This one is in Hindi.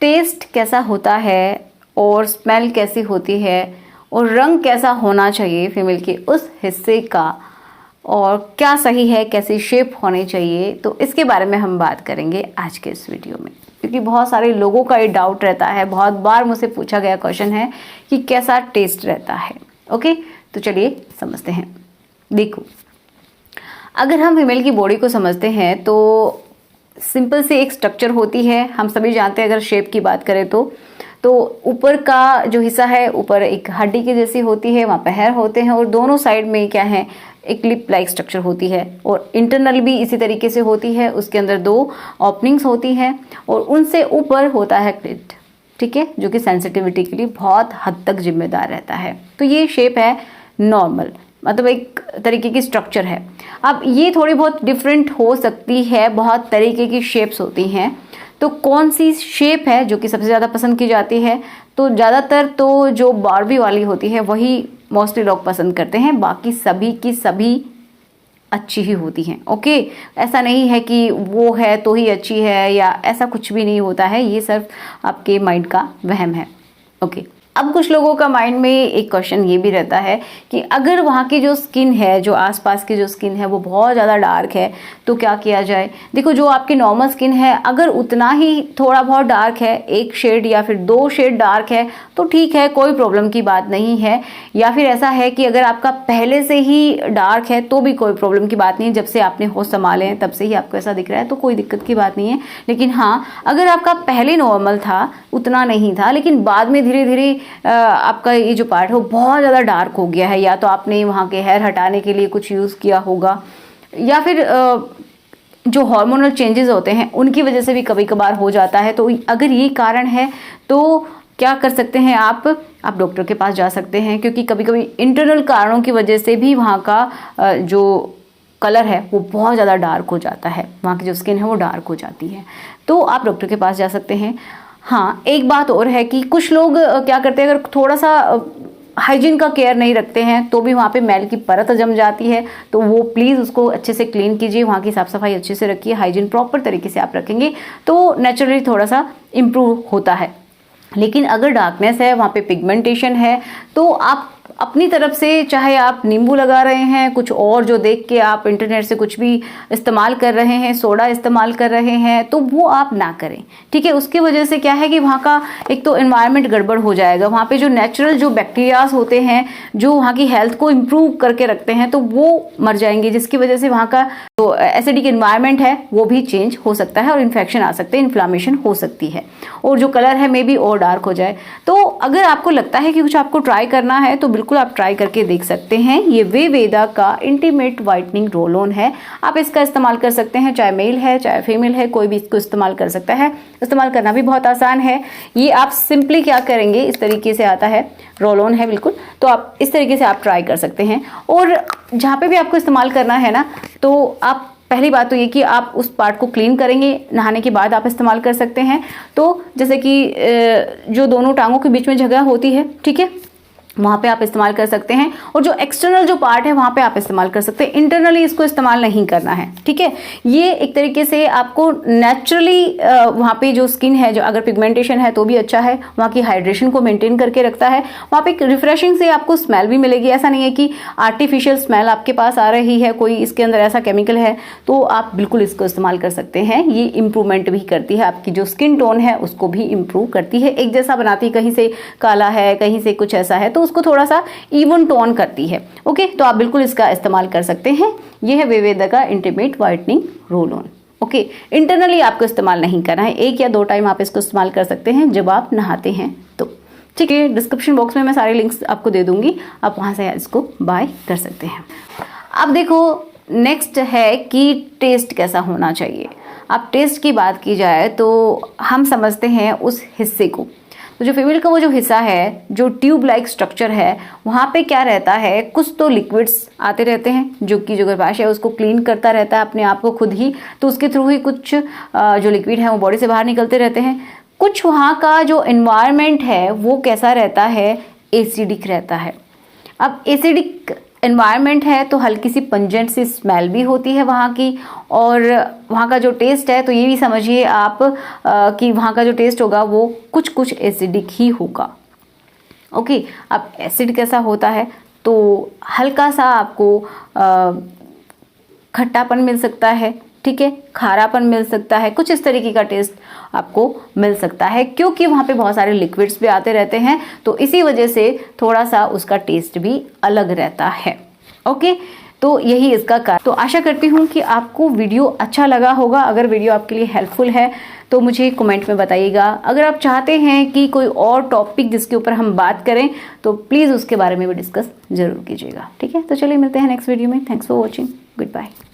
टेस्ट कैसा होता है और स्मेल कैसी होती है और रंग कैसा होना चाहिए फीमेल के उस हिस्से का, और क्या सही है, कैसी शेप होनी चाहिए, तो इसके बारे में हम बात करेंगे आज के इस वीडियो में। क्योंकि बहुत सारे लोगों का ये डाउट रहता है, बहुत बार मुझसे पूछा गया क्वेश्चन है कि कैसा टेस्ट रहता है। ओके, तो चलिए समझते हैं। देखो, अगर हम फीमेल की बॉडी को समझते हैं तो सिंपल सी एक स्ट्रक्चर होती है, हम सभी जानते हैं। अगर शेप की बात करें तो ऊपर का जो हिस्सा है, ऊपर एक हड्डी की जैसी होती है, वहाँ पैर होते हैं और दोनों साइड में क्या है, एक लिप लाइक स्ट्रक्चर होती है और इंटरनल भी इसी तरीके से होती है। उसके अंदर 2 ओपनिंग्स होती हैं और उनसे ऊपर होता है क्लिट, ठीक है, जो कि सेंसिटिविटी के लिए बहुत हद तक जिम्मेदार रहता है। तो ये शेप है नॉर्मल, मतलब एक तरीके की स्ट्रक्चर है। अब ये थोड़ी बहुत डिफरेंट हो सकती है, बहुत तरीके की शेप्स होती हैं। तो कौन सी शेप है जो कि सबसे ज़्यादा पसंद की जाती है? तो ज़्यादातर तो जो बारबी वाली होती है वही मोस्टली लोग पसंद करते हैं, बाकी सभी की सभी अच्छी ही होती हैं। ओके, ऐसा नहीं है कि वो है तो ही अच्छी है या ऐसा कुछ भी नहीं होता है, ये सिर्फ आपके माइंड का वहम है। ओके, अब कुछ लोगों का माइंड में एक क्वेश्चन ये भी रहता है कि अगर वहाँ की जो स्किन है, जो आसपास की जो स्किन है वो बहुत ज़्यादा डार्क है तो क्या किया जाए? देखो, जो आपकी नॉर्मल स्किन है अगर उतना ही थोड़ा बहुत डार्क है, 1 शेड या फिर 2 शेड डार्क है तो ठीक है, कोई प्रॉब्लम की बात नहीं है। या फिर ऐसा है कि अगर आपका पहले से ही डार्क है तो भी कोई प्रॉब्लम की बात नहीं है, जब से आपने होश संभाले हैं तब से ही आपको ऐसा दिख रहा है तो कोई दिक्कत की बात नहीं है। लेकिन हाँ, अगर आपका पहले नॉर्मल था, उतना नहीं था, लेकिन बाद में धीरे धीरे आपका ये जो पार्ट है वो बहुत ज़्यादा डार्क हो गया है, या तो आपने वहाँ के हेयर हटाने के लिए कुछ यूज़ किया होगा, या फिर जो हार्मोनल चेंजेस होते हैं उनकी वजह से भी कभी कभार हो जाता है। तो अगर ये कारण है तो क्या कर सकते हैं आप डॉक्टर के पास जा सकते हैं, क्योंकि कभी कभी इंटरनल कारणों की वजह से भी वहाँ का जो कलर है वो बहुत ज़्यादा डार्क हो जाता है, वहाँ की जो स्किन है वो डार्क हो जाती है, तो आप डॉक्टर के पास जा सकते हैं। हाँ, एक बात और है कि कुछ लोग क्या करते हैं, अगर थोड़ा सा हाइजीन का केयर नहीं रखते हैं तो भी वहाँ पे मैल की परत जम जाती है, तो वो प्लीज़ उसको अच्छे से क्लीन कीजिए, वहाँ की साफ़ सफाई अच्छे से रखिए। हाइजीन प्रॉपर तरीके से आप रखेंगे तो नेचुरली थोड़ा सा इम्प्रूव होता है। लेकिन अगर डार्कनेस है, वहाँ पे पिगमेंटेशन है, तो आप अपनी तरफ से, चाहे आप नींबू लगा रहे हैं, कुछ और जो देख के आप इंटरनेट से कुछ भी इस्तेमाल कर रहे हैं, सोडा इस्तेमाल कर रहे हैं, तो वो आप ना करें, ठीक है। उसकी वजह से क्या है कि वहाँ का एक तो एनवायरनमेंट गड़बड़ हो जाएगा, वहाँ पे जो नेचुरल जो बैक्टीरियाज होते हैं जो वहाँ की हेल्थ को इम्प्रूव करके रखते हैं तो वो मर जाएंगे, जिसकी वजह से वहाँ का जो एसिडिक एनवायरनमेंट है वो भी चेंज हो सकता है और इन्फेक्शन आ सकते हैं, इन्फ्लामेशन हो सकती है, और जो कलर है मे बी और डार्क हो जाए। तो अगर आपको लगता है कि कुछ आपको ट्राई करना है तो बिल्कुल आप ट्राई करके देख सकते हैं। ये वेवेदा का इंटीमेट वाइटनिंग रोल ऑन है, आप इसका इस्तेमाल कर सकते हैं, चाहे मेल है चाहे फीमेल है, कोई भी इसको इस्तेमाल कर सकता है। इस्तेमाल करना भी बहुत आसान है। ये आप सिंपली क्या करेंगे, इस तरीके से आता है, रोल ऑन है बिल्कुल, तो आप इस तरीके से आप ट्राई कर सकते हैं। और जहाँ पे भी आपको इस्तेमाल करना है ना, तो आप पहली बात तो ये कि आप उस पार्ट को क्लीन करेंगे, नहाने के बाद आप इस्तेमाल कर सकते हैं। तो जैसे कि जो दोनों टांगों के बीच में जगह होती है, ठीक है, वहाँ पे आप इस्तेमाल कर सकते हैं, और जो एक्सटर्नल जो पार्ट है वहाँ पे आप इस्तेमाल कर सकते हैं। इंटरनली इसको इस्तेमाल नहीं करना है, ठीक है। ये एक तरीके से आपको नेचुरली वहाँ पे जो स्किन है, जो अगर पिगमेंटेशन है तो भी अच्छा है, वहाँ की हाइड्रेशन को मेंटेन करके रखता है, वहाँ पे रिफ्रेशिंग से आपको स्मेल भी मिलेगी। ऐसा नहीं है कि आर्टिफिशियल स्मेल आपके पास आ रही है, कोई इसके अंदर ऐसा केमिकल है, तो आप बिल्कुल इसको इस्तेमाल कर सकते हैं। ये इम्प्रूवमेंट भी करती है, आपकी जो स्किन टोन है उसको भी इम्प्रूव करती है, एक जैसा बनाती है, कहीं से काला है कहीं से कुछ ऐसा है तो उसको थोड़ा सा इवन टोन करती है। ओके, तो आप बिल्कुल इसका इस्तेमाल कर सकते हैं। यह है वेवेदा का intimate whitening roll on. Okay, internally आपको इस्तेमाल नहीं करना है, 1 या 2 टाइम आप इसको इस्तेमाल कर सकते हैं जब आप नहाते हैं तो, ठीक है। डिस्क्रिप्शन बॉक्स में मैं सारे लिंक्स आपको दे दूंगी, आप वहां से इसको बाय कर सकते हैं। अब देखो, नेक्स्ट है कि टेस्ट कैसा होना चाहिए। अब टेस्ट की बात की जाए तो हम समझते हैं उस हिस्से को, तो जो फीमेल का वो जो हिस्सा है, जो ट्यूब लाइक स्ट्रक्चर है, वहाँ पे क्या रहता है, कुछ तो लिक्विड्स आते रहते हैं जो कि जो गर्भाशय है उसको क्लीन करता रहता है अपने आप को खुद ही, तो उसके थ्रू ही कुछ जो लिक्विड है वो बॉडी से बाहर निकलते रहते हैं। कुछ वहाँ का जो एनवायरनमेंट है वो कैसा रहता है, एसिडिक रहता है। अब एसिडिक एनवायरनमेंट है तो हल्की सी पंजेंट सी स्मेल भी होती है वहाँ की, और वहाँ का जो टेस्ट है तो ये भी समझिए आप कि वहाँ का जो टेस्ट होगा वो कुछ कुछ एसिडिक ही होगा। ओके, अब एसिड कैसा होता है तो हल्का सा आपको खट्टापन मिल सकता है, ठीक है, खारापन मिल सकता है, कुछ इस तरीके का टेस्ट आपको मिल सकता है, क्योंकि वहाँ पे बहुत सारे लिक्विड्स भी आते रहते हैं, तो इसी वजह से थोड़ा सा उसका टेस्ट भी अलग रहता है। ओके, तो यही इसका कारण। तो आशा करती हूँ कि आपको वीडियो अच्छा लगा होगा। अगर वीडियो आपके लिए हेल्पफुल है तो मुझे कमेंट में बताइएगा। अगर आप चाहते हैं कि कोई और टॉपिक जिसके ऊपर हम बात करें तो प्लीज़ उसके बारे में भी डिस्कस जरूर कीजिएगा। ठीक है, तो चलिए मिलते हैं नेक्स्ट वीडियो में। Thanks for watching, good bye.